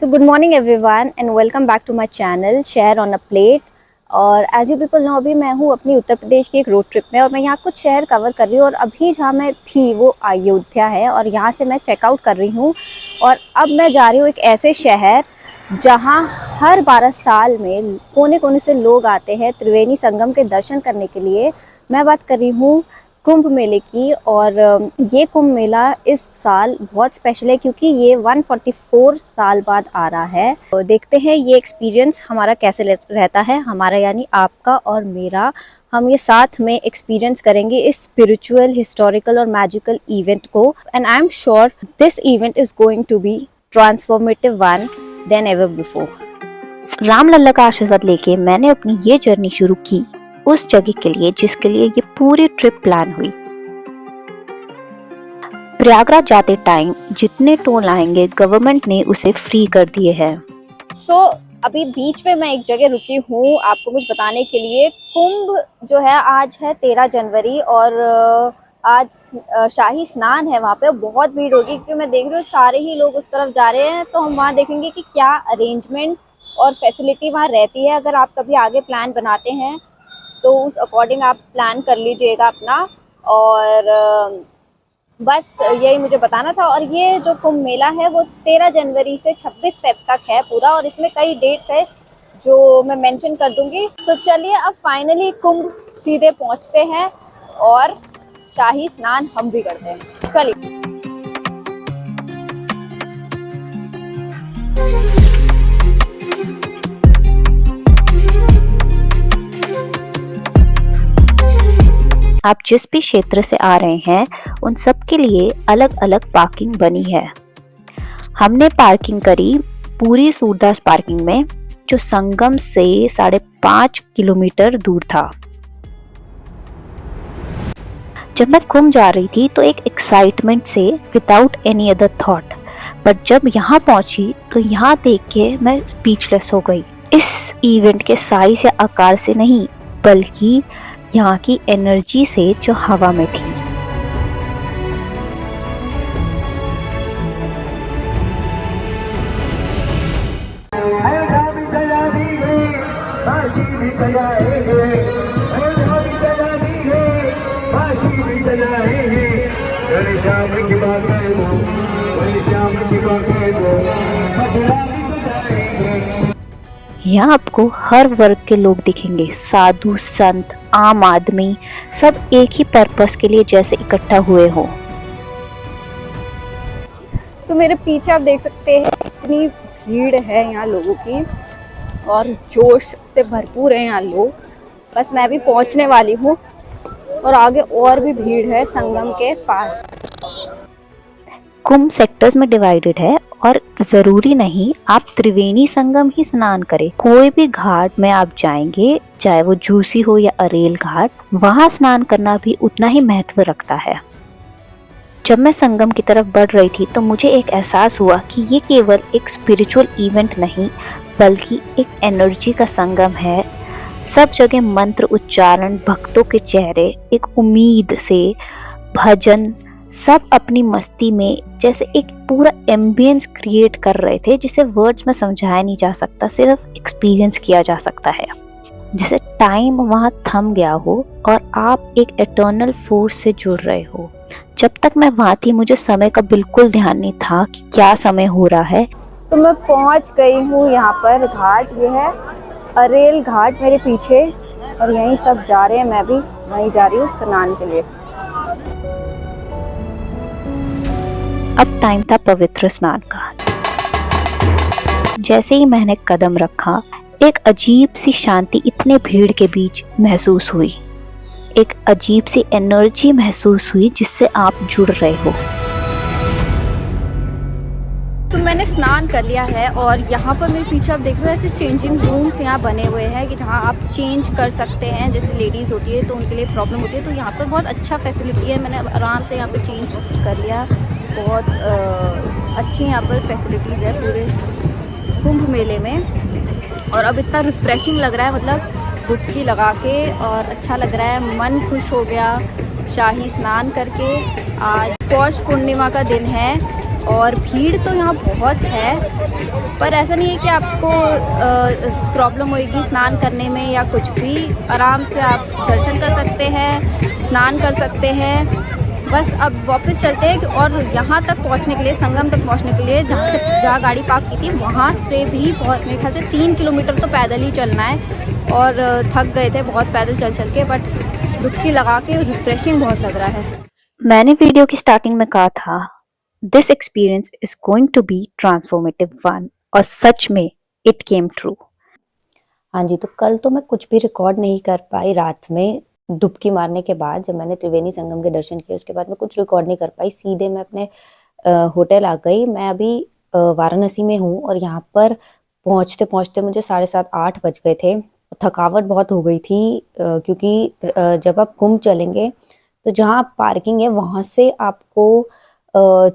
So good morning everyone and welcome back to my channel Share on a Plate। और as you people know अभी मैं हूँ अपनी उत्तर प्रदेश की एक रोड ट्रिप में और मैं यहाँ कुछ शहर कवर कर रही हूँ। और अभी जहाँ मैं थी वो अयोध्या है और यहाँ से मैं चेकआउट कर रही हूँ और अब मैं जा रही हूँ एक ऐसे शहर जहाँ हर 12 साल में कोने कोने से लोग आते हैं त्रिवेणी संगम के दर्शन करने के लिए। मैं बात कर रही हूँ कुंभ मेले की। और ये कुंभ मेला इस साल बहुत स्पेशल है क्योंकि ये 144 साल बाद आ रहा है। तो देखते हैं ये एक्सपीरियंस हमारा कैसे रहता है, हमारा यानी आपका और मेरा। हम ये साथ में एक्सपीरियंस करेंगे इस स्पिरिचुअल, हिस्टोरिकल और मैजिकल इवेंट को। And I am sure this event is going to be transformative one than ever before. Ram Lalla का आशीर्वाद लेके मैंने अपनी ये जर्नी शुरू की उस जगह के लिए जिसके लिए ये पूरी ट्रिप प्लान हुई। प्रयागराज जाते टाइम जितने टोल आएंगे गवर्नमेंट ने उसे फ्री कर दिए हैं। अभी बीच में मैं एक जगह रुकी हूँ आपको कुछ बताने के लिए। कुंभ जो है आज है 13 जनवरी और आज शाही स्नान है। वहाँ पे बहुत भीड़ होगी क्योंकि मैं देख रही हूँ सारे ही लोग उस तरफ जा रहे हैं। तो हम वहाँ देखेंगे कि क्या अरेंजमेंट और फैसिलिटी वहाँ रहती है। अगर आप कभी आगे प्लान बनाते हैं तो उस अकॉर्डिंग आप प्लान कर लीजिएगा अपना। और बस यही मुझे बताना था। और ये जो कुंभ मेला है वो 13 जनवरी से 26 फेब तक है पूरा और इसमें कई डेट्स है जो मैं मेंशन कर दूंगी। तो चलिए अब फाइनली कुंभ सीधे पहुंचते हैं और शाही स्नान हम भी करते हैं। चलिए। आप जिस भी क्षेत्र से आ रहे हैं उन सब के लिए अलग अलग पार्किंग बनी है। हमने पार्किंग करी पूरी सूरदास पार्किंग में जो संगम से 5.5 किलोमीटर दूर था। जब मैं कुंभ जा रही थी तो एक एक्साइटमेंट से without any other thought, but जब यहाँ पहुंची तो यहाँ देख के मैं स्पीचलेस हो गई। इस इवेंट के साइज या आकार से नहीं बल्कि यहाँ की एनर्जी से जो हवा में थी। यहाँ आपको हर वर्ग के लोग दिखेंगे, साधु, संत, आम आदमी, सब एक ही पर्पस के लिए जैसे इकट्ठा हुए हो। तो मेरे पीछे आप देख सकते हैं इतनी भीड़ है यहाँ लोगों की और जोश से भरपूर है यहाँ लोग। बस मैं भी पहुँचने वाली हूँ और आगे और भी भीड़ है संगम के पास। कुंभ सेक्टर्स में डिवाइडेड है और जरूरी नहीं आप त्रिवेणी संगम ही स्नान करें। कोई भी घाट में आप जाएंगे, चाहे वो जूसी हो या अरेल घाट, वहां स्नान करना भी उतना ही महत्व रखता है। जब मैं संगम की तरफ बढ़ रही थी तो मुझे एक एहसास हुआ कि ये केवल एक स्पिरिचुअल इवेंट नहीं बल्कि एक एनर्जी का संगम है। सब जगह मंत्र उच्चारण, भक्तों के चेहरे, एक उम्मीद से भजन, सब अपनी मस्ती में जैसे एक पूरा एम्बियंस क्रिएट कर रहे थे जिसे वर्ड्स में समझाया नहीं जा सकता, सिर्फ एक्सपीरियंस किया जा सकता है। जैसे टाइम वहाँ थम गया हो और आप एक एटर्नल फोर्स से जुड़ रहे हो। जब तक मैं वहाँ थी मुझे समय का बिल्कुल ध्यान नहीं था कि क्या समय हो रहा है। तो मैं पहुँच गई हूँ यहाँ पर घाट, ये है अरेल घाट मेरे पीछे और यहीं सब जा रहे हैं। मैं भी वहीं जा रही हूँ स्नान के लिए। अब टाइम था पवित्र स्नान का। जैसे ही मैंने कदम रखा एक अजीब सी शांति इतने भीड़ के बीच महसूस हुई। एक अजीब सी एनर्जी महसूस हुई जिससे आप जुड़ रहे हो। तो मैंने स्नान कर लिया है और यहाँ पर मेरे पीछे आप देख रहे हो ऐसे चेंजिंग रूम्स यहाँ बने हुए हैं कि जहाँ आप चेंज कर सकते हैं। जैसे लेडीज़ होती है तो उनके लिए प्रॉब्लम होती है, तो यहाँ पर बहुत अच्छा फैसिलिटी है। मैंने आराम से यहाँ पर चेंज कर लिया। बहुत अच्छी यहाँ पर फैसिलिटीज़ है पूरे कुंभ मेले में। और अब इतना रिफ़्रेशिंग लग रहा है, मतलब डुबकी लगा के, और अच्छा लग रहा है, मन खुश हो गया शाही स्नान करके। आज पौष पूर्णिमा का दिन है और भीड़ तो यहाँ बहुत है। पर ऐसा नहीं है कि आपको प्रॉब्लम होएगी स्नान करने में या कुछ भी। आराम से आप दर्शन कर सकते हैं, स्नान कर सकते हैं। बस अब वापस चलते हैं और यहाँ तक पहुँचने के लिए, संगम तक पहुँचने के लिए, जहाँ गाड़ी पार्क की थी वहाँ से भी बहुत, मेरे ख्याल से 3 किलोमीटर तो पैदल ही चलना है। और थक गए थे बहुत पैदल चल चल के, बट डुबकी लगा के रिफ्रेशिंग बहुत लग रहा है। मैंने वीडियो की स्टार्टिंग में कहा था this experience is going to be transformative one, और सच में इट केम ट्रू। हाँ जी, तो कल तो मैं कुछ भी रिकॉर्ड नहीं कर पाई रात में। डुबकी मारने के बाद जब मैंने त्रिवेणी संगम के दर्शन किए उसके बाद मैं कुछ रिकॉर्ड नहीं कर पाई, सीधे मैं अपने होटल आ गई। मैं अभी वाराणसी में हूँ और यहाँ पर पहुँचते पहुँचते मुझे 7:30-8 बज गए थे। थकावट बहुत हो गई थी क्योंकि जब आप कुंभ चलेंगे तो जहाँ पार्किंग है वहाँ से आपको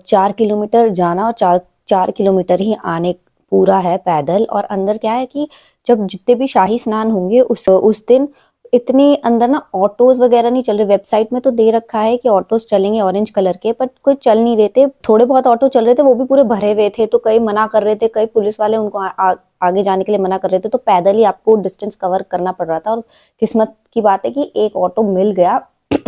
4 किलोमीटर जाना और 4 किलोमीटर ही आने पूरा है पैदल। और अंदर क्या है कि जब जितने भी शाही स्नान होंगे उस दिन इतनी अंदर ना ऑटोज वगैरह नहीं चल रहे। वेबसाइट में तो दे रखा है कि ऑटोज चलेंगे ऑरेंज कलर के, पर कोई चल नहीं रहे थे। थोड़े बहुत ऑटो चल रहे थे, वो भी पूरे भरे हुए थे, तो कई मना कर रहे थे, कई पुलिस वाले उनको आगे जाने के लिए मना कर रहे थे, तो पैदल ही आपको डिस्टेंस कवर करना पड़ रहा था। और किस्मत की बात है कि एक ऑटो मिल गया,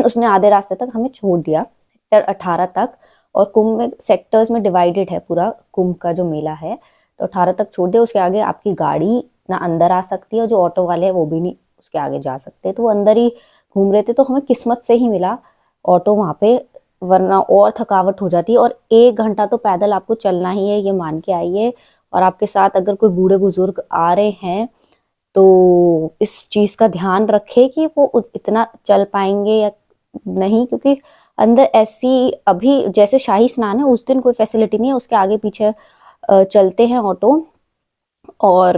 उसने आधे रास्ते तक हमें छोड़ दिया, सेक्टर 18 तक। और कुंभ में सेक्टर्स में डिवाइडेड है पूरा कुंभ का जो मेला है, तो 18 तक छोड़ दिया। उसके आगे आपकी गाड़ी ना अंदर आ सकती है, और जो ऑटो वाले हैं वो भी नहीं उसके आगे जा सकते, तो वो अंदर ही घूम रहे थे। तो हमें किस्मत से ही मिला ऑटो वहाँ पे, वरना और थकावट हो जाती। और 1 घंटा तो पैदल आपको चलना ही है, ये मान के आइए। और आपके साथ अगर कोई बूढ़े बुजुर्ग आ रहे हैं तो इस चीज का ध्यान रखें कि वो इतना चल पाएंगे या नहीं, क्योंकि अंदर ऐसी अभी जैसे शाही स्नान है उस दिन कोई फैसिलिटी नहीं है, उसके आगे पीछे चलते हैं ऑटो। और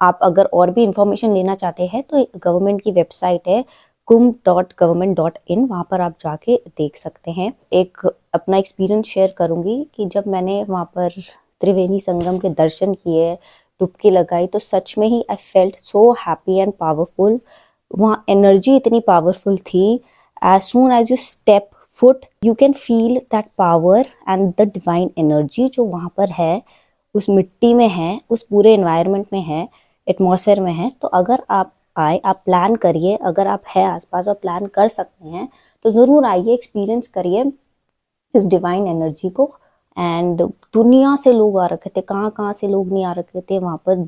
आप अगर और भी इंफॉर्मेशन लेना चाहते हैं तो गवर्नमेंट की वेबसाइट है kumbh.government.in, वहाँ पर आप जाके देख सकते हैं। एक अपना एक्सपीरियंस शेयर करूंगी कि जब मैंने वहाँ पर त्रिवेणी संगम के दर्शन किए, डुबकी लगाई, तो सच में ही I felt so happy and powerful. वहाँ एनर्जी इतनी पावरफुल थी। As soon as you step foot you can feel that power and the divine energy जो वहाँ पर है, उस मिट्टी में है, उस पूरे एनवायरनमेंट में है, एटमॉस्फेयर में है। तो अगर आप आए, आप प्लान करिए, अगर आप हैं आसपास और प्लान कर सकते हैं तो ज़रूर आइए, एक्सपीरियंस करिए इस डिवाइन एनर्जी को। एंड दुनिया से लोग आ रखे थे, कहाँ कहाँ से लोग नहीं आ रखे थे वहाँ पर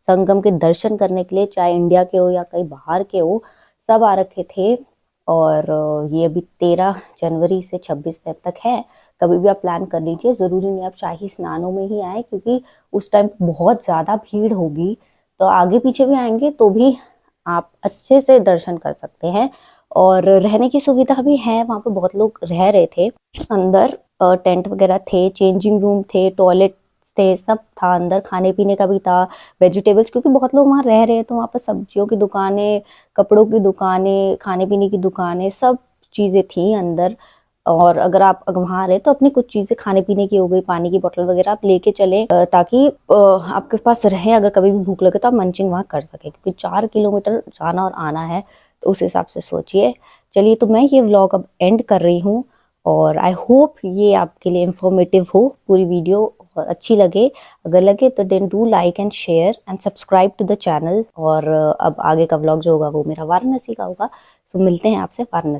संगम के दर्शन करने के लिए, चाहे इंडिया के हो या कहीं बाहर के हो, सब आ रखे थे। और ये अभी 13 जनवरी से 26 फेब तक है। कभी भी आप प्लान कर लीजिए, ज़रूरी नहीं आप शाही स्नानों में ही आए, क्योंकि उस टाइम बहुत ज़्यादा भीड़ होगी। तो आगे पीछे भी आएंगे तो भी आप अच्छे से दर्शन कर सकते हैं। और रहने की सुविधा भी है, वहाँ पे बहुत लोग रह रहे थे अंदर, टेंट वगैरह थे, चेंजिंग रूम थे, टॉयलेट थे, सब था अंदर। खाने पीने का भी था, वेजिटेबल्स, क्योंकि बहुत लोग वहाँ रह रहे हैं तो वहाँ पर सब्जियों की दुकानें, कपड़ों की दुकानें, खाने पीने की दुकानें, सब चीज़ें थी अंदर। और अगर आप वहाँ रहे तो अपनी कुछ चीज़ें खाने पीने की हो गई, पानी की बोतल वगैरह आप लेके चले, ताकि आपके पास रहे, अगर कभी भी भूख लगे तो आप मंचिंग वहाँ कर सके, क्योंकि 4 किलोमीटर जाना और आना है, तो उस हिसाब से सोचिए। चलिए, तो मैं ये व्लॉग अब एंड कर रही हूँ, और आई होप ये आपके लिए इंफॉर्मेटिव हो पूरी वीडियो, और अच्छी लगे। अगर लगे तो then do like and share and subscribe to the channel. और अब आगे का व्लॉग जो होगा वो मेरा वाराणसी का होगा। सो मिलते हैं आपसे वाराणसी।